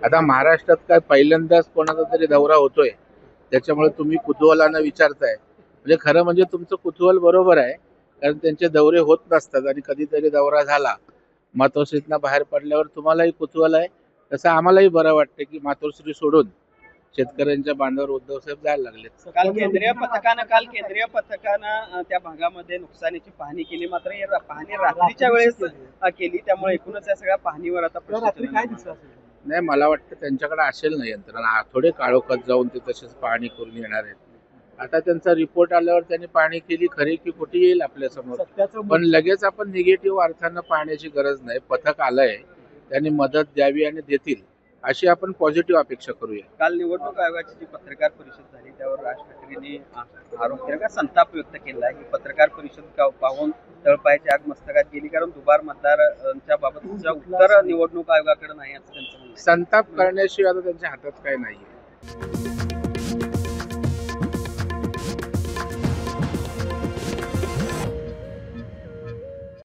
आता महाराष्ट्रात काय पहिल्यांदाच कोणाचा तरी दौरा होतोय, त्याच्यामुळे तुम्ही कुतूहलानं विचारताय. म्हणजे खरं म्हणजे तुमचं कुतूहल बरोबर आहे, कारण त्यांचे दौरे होत नसतात आणि कधीतरी दौरा झाला मातोश्रीतनं बाहेर पडल्यावर तुम्हालाही कुतूहल आहे. तसं आम्हालाही बरं वाटतं की मातोश्री सोडून शेतकऱ्यांच्या बांधावर उद्धव साहेब जायला लागलेत. काल केंद्रीय पथकानं त्या भागामध्ये नुकसानीची पाहणी केली, मात्र ही पाहणी रात्रीच्या वेळेस केली, त्यामुळे एकूणच या सगळ्या पाहणीवर आता प्रश्न काय दिसत असेल? नाही, मला वाटतं त्यांच्याकडे असेल ना यंत्रणा, थोडे काळोखात जाऊन ते तसेच पाहणी करून येणार आहेत. आता त्यांचा रिपोर्ट आल्यावर त्यांनी पाहणी केली, खरी की खोटी येईल आपल्या समोर. पण लगेच आपण निगेटिव्ह अर्थानं पाहण्याची गरज नाही. पथक आलंय, त्यांनी मदत द्यावी आणि देतील अशी आपण पॉझिटिव्ह अपेक्षा करूया. काल निवडणूक आयोगाची जी पत्रकार परिषद झाली त्यावर राज ठाकरेंनी आरोप केला का संताप व्यक्त केला ही पत्रकार परिषद पाहून तळपायाची आग मस्तकात गेली, कारण दुबार मतदारांच्या बाबतचं उत्तर निवडणूक आयोगाकडे नाही असं त्यांचं म्हणणं आहे. संताप करण्याशिवाय आता त्यांच्या हातात काही नाहीये.